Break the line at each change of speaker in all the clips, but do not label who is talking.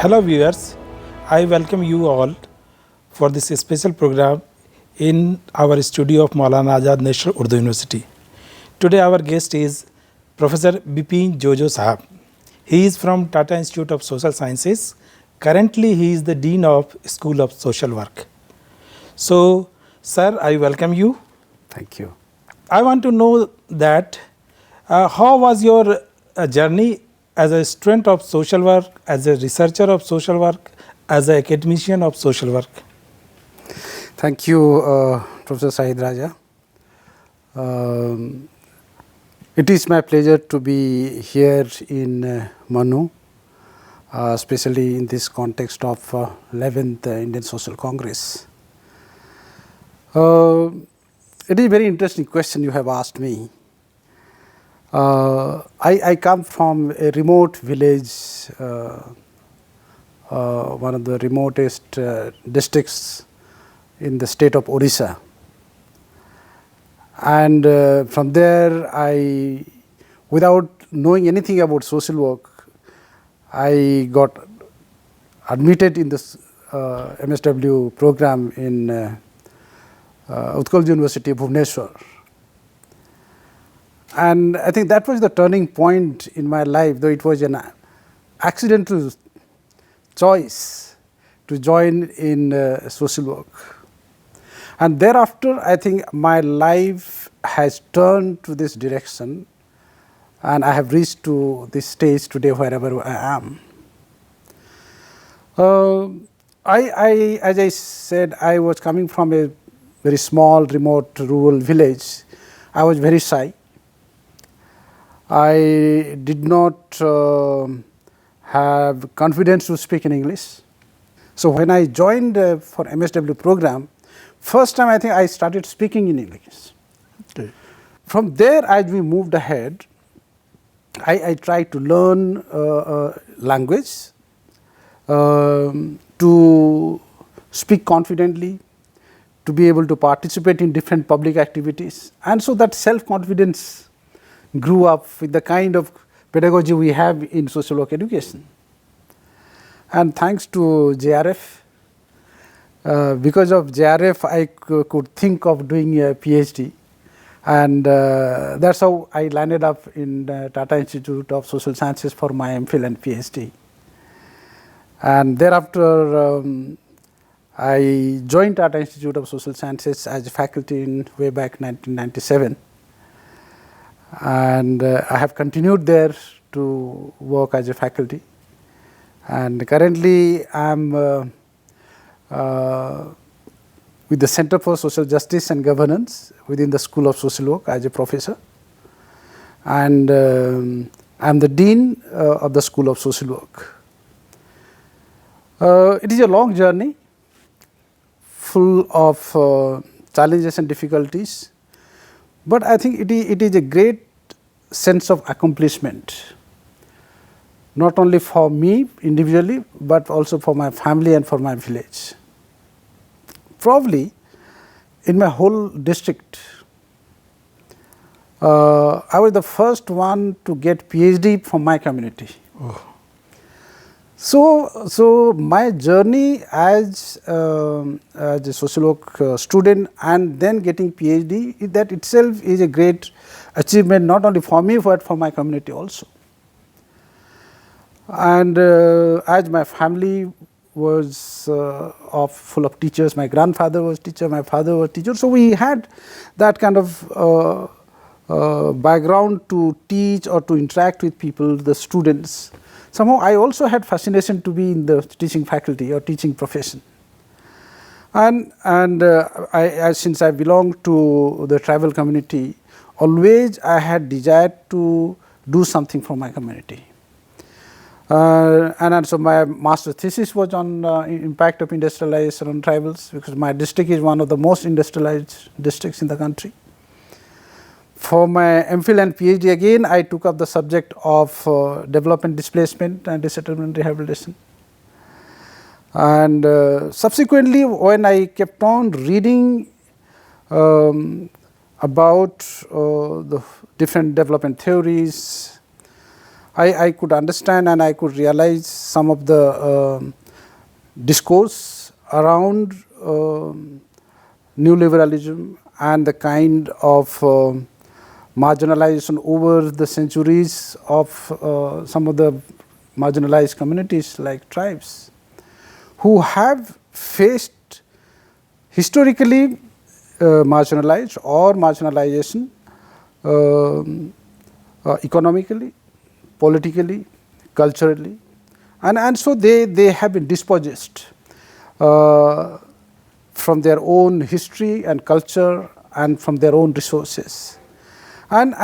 Hello viewers, I welcome you all for this special program in our studio of Maulana Azad National Urdu University. Today our guest is Professor Bipin Jojo Sahab. He is from Tata Institute of Social Sciences. Currently he is the Dean of School of Social Work. So sir, I welcome you.
Thank you.
I want to know that how was your journey as a student of social work, as a researcher of social work, as an academician of social work?
Thank you, Professor Saeed Raja. It is my pleasure to be here in MANUU, especially in this context of 11th Indian Social Congress. It is a very interesting question you have asked me. I come from a remote village, one of the remotest districts in the state of Odisha. And from there, without knowing anything about social work, I got admitted in this MSW program in Utkal University, Bhubaneswar. And I think that was the turning point in my life, though it was an accidental choice to join in social work. And thereafter, I think my life has turned to this direction, and I have reached to this stage today wherever I am. As I said, I was coming from a very small, remote, rural village. I was very shy. I did not have confidence to speak in English. So when I joined for MSW program, first time I think I started speaking in English. Okay. From there, as we moved ahead, I tried to learn language, to speak confidently, to be able to participate in different public activities. And so that self-confidence grew up with the kind of pedagogy we have in social work education. And thanks to JRF, because of JRF, I could think of doing a PhD. And that's how I landed up in the Tata Institute of Social Sciences for my MPhil and PhD. And thereafter, I joined Tata Institute of Social Sciences as a faculty in way back 1997. And I have continued there to work as a faculty. And currently, I am with the Center for Social Justice and Governance within the School of Social Work as a professor. And I am the Dean of the School of Social Work. It is a long journey, full of challenges and difficulties. But I think it is a great sense of accomplishment, not only for me individually, but also for my family and for my village. Probably in my whole district, I was the first one to get PhD from my community. Oh. So my journey as a social work student and then getting PhD, that itself is a great achievement, not only for me but for my community also. And as my family was full of teachers, my grandfather was teacher, my father was teacher, so we had that kind of background to teach or to interact with people, the students. Somehow I also had fascination to be in the teaching faculty or teaching profession. And since I belong to the tribal community, always I had desired to do something for my community. And so my master's thesis was on impact of industrialization on tribals, because my district is one of the most industrialized districts in the country. For my MPhil and PhD, again, I took up the subject of development, displacement and resettlement rehabilitation. And subsequently, when I kept on reading about the different development theories, I could understand and I could realize some of the discourse around neoliberalism and the kind of marginalization over the centuries of some of the marginalized communities like tribes, who have faced historically marginalized or marginalization economically, politically, culturally, and so they have been dispossessed from their own history and culture and from their own resources. And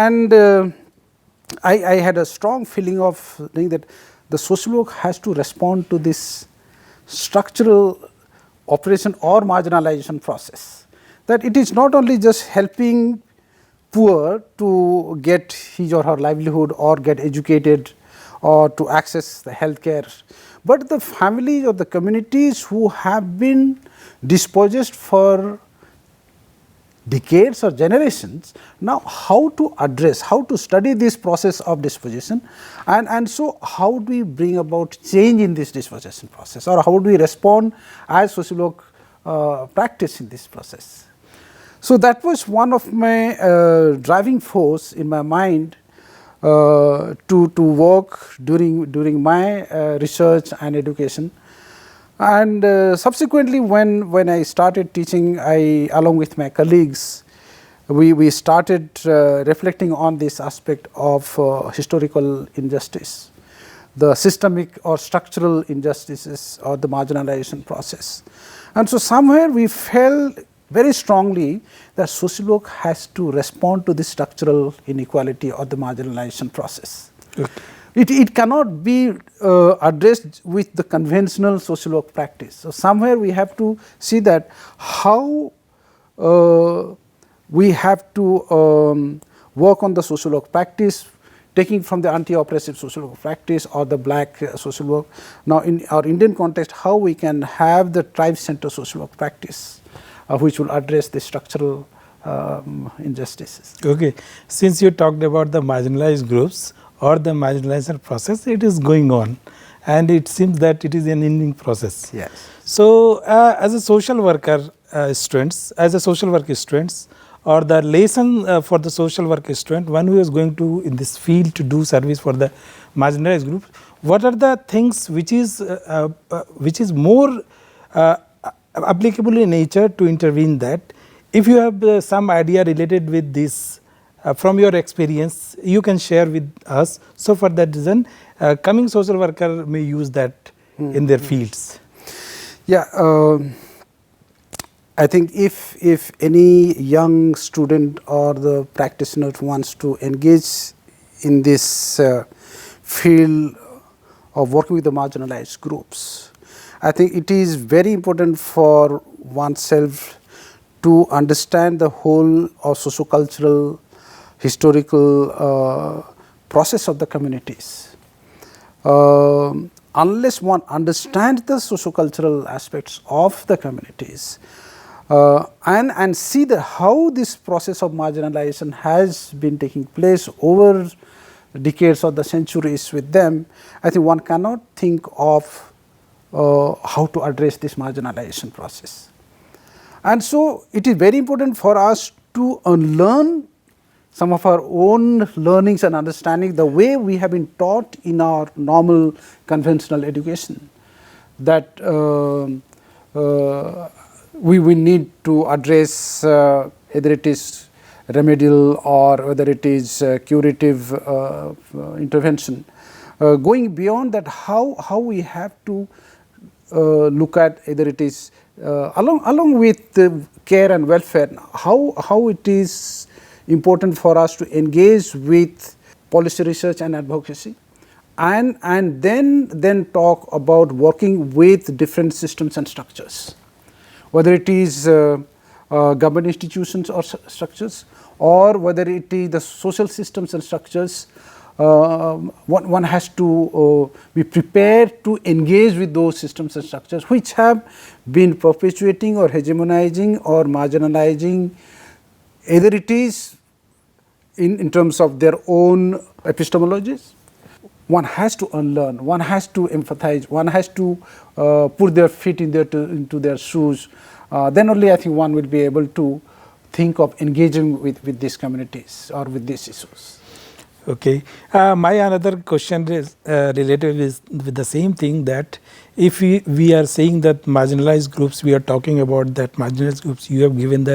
I had a strong feeling of saying that the sociologue has to respond to this structural operation or marginalization process, that it is not only just helping poor to get his or her livelihood or get educated or to access the healthcare, but the families or the communities who have been dispossessed for decades or generations, now how to address, how to study this process of dispossession, and so how do we bring about change in this dispossession process, or how do we respond as sociologue practice in this process. So that was one of my driving force in my mind to work during my research and education. And subsequently, when I started teaching, along with my colleagues, we started reflecting on this aspect of historical injustice, the systemic or structural injustices or the marginalization process. And so somewhere we felt very strongly that sociologue has to respond to this structural inequality or the marginalization process. Okay. It cannot be addressed with the conventional sociologue practice. So somewhere we have to see that how we have to work on the sociologue practice, taking from the anti-oppressive sociologue practice or the black sociologue. Now in our Indian context, how we can have the tribe-centered sociologue practice, which will address the structural injustices.
Okay, since you talked about the marginalized groups or the marginalization process, it is going on, and it seems that it is an ending process.
Yes.
So, as a social worker students, or the lesson for the social work student, one who is going to in this field to do service for the marginalized groups, what are the things which is more applicable in nature to intervene that? If you have some idea related with this from your experience, you can share with us. So for that reason, coming social worker may use that in their fields.
Yeah, I think if any young student or the practitioner wants to engage in this field of working with the marginalized groups, I think it is very important for oneself to understand the whole of sociocultural, historical process of the communities. Unless one understands the sociocultural aspects of the communities and see how this process of marginalization has been taking place over decades or the centuries with them, I think one cannot think of how to address this marginalization process. And so it is very important for us to unlearn some of our own learnings and understanding, the way we have been taught in our normal conventional education, that we need to address either it is remedial or whether it is curative intervention. Going beyond that, how we have to look at either it is along with the care and welfare, how it is important for us to engage with policy research and advocacy, and then talk about working with different systems and structures, whether it is government institutions or structures, or whether it is the social systems and structures. One has to be prepared to engage with those systems and structures which have been perpetuating or hegemonizing or marginalizing, either it is in terms of their own epistemologies, one has to unlearn, one has to empathize, one has to put their feet into their shoes. Then only I think one will be able to think of engaging with these communities or with these issues.
Okay. My another question is related with the same thing, that if we are saying that marginalized groups, we are talking about that marginalized groups, you have given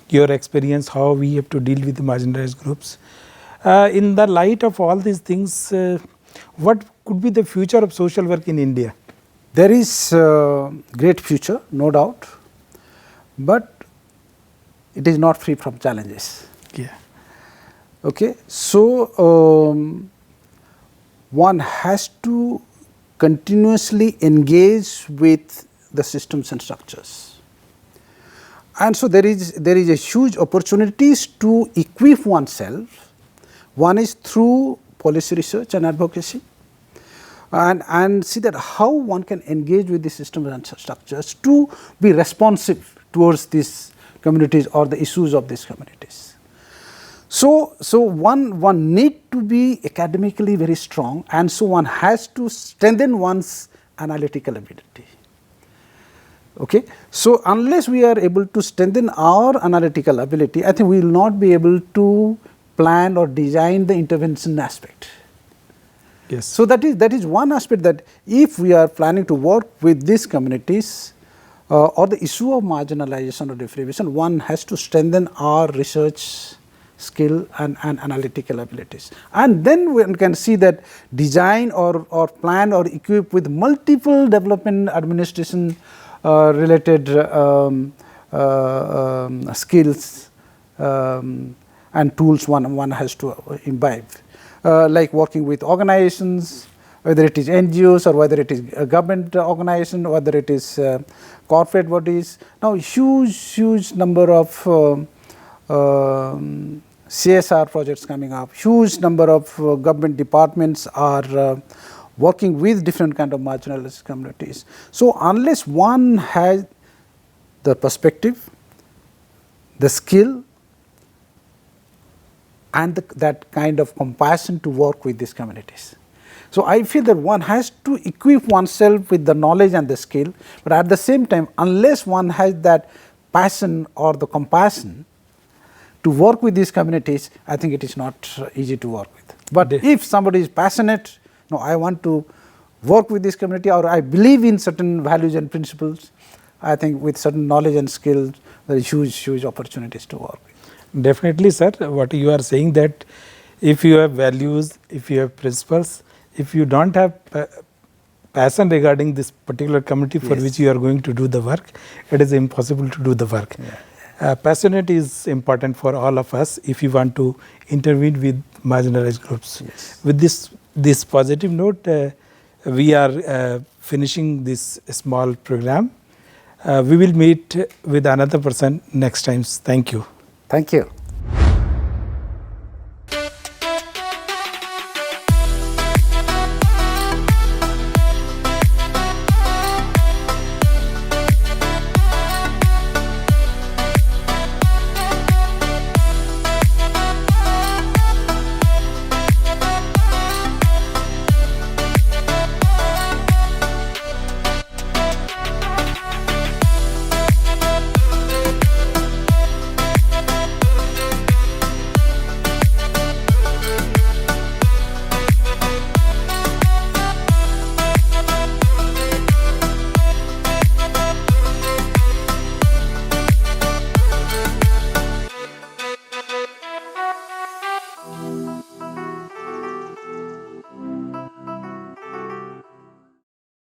your experience how we have to deal with the marginalized groups. In the light of all these things, what could be the future of social work in India?
There is great future, no doubt, but it is not free from challenges.
Yeah.
Okay, so one has to continuously engage with the systems and structures, and so there is a huge opportunities to equip oneself. One is through policy research and advocacy, and see that how one can engage with the systems and structures to be responsive towards these communities or the issues of these communities. So one need to be academically very strong, and so one has to strengthen one's analytical ability. Okay, so unless we are able to strengthen our analytical ability, I think we will not be able to plan or design the intervention aspect.
Yes.
So that is one aspect, that if we are planning to work with these communities or the issue of marginalization or deprivation, one has to strengthen our research skill and analytical abilities, and then one can see that design or plan or equip with multiple development administration related skills and tools one has to imbibe, like working with organizations, whether it is NGOs or whether it is a government organization, whether it is corporate bodies. Now huge number of CSR projects coming up, huge number of government departments are working with different kind of marginalized communities. So unless one has the perspective, the skill, and that kind of compassion to work with these communities. So I feel that one has to equip oneself with the knowledge and the skill, but at the same time, unless one has that passion or the compassion to work with these communities, I think it is not easy to work with. But if somebody is passionate, no, I want to work with this community, or I believe in certain values and principles, I think with certain knowledge and skills, there is huge opportunities to work with.
Definitely, sir. What you are saying, that if you have values, if you have principles, if you don't have passion regarding this particular community for which you are going to do the work, it is impossible to do the work. Passionate is important for all of us if you want to intervene with marginalized groups. With this positive note, we are finishing this small program. We will meet with another person next time. Thank you.
Thank you.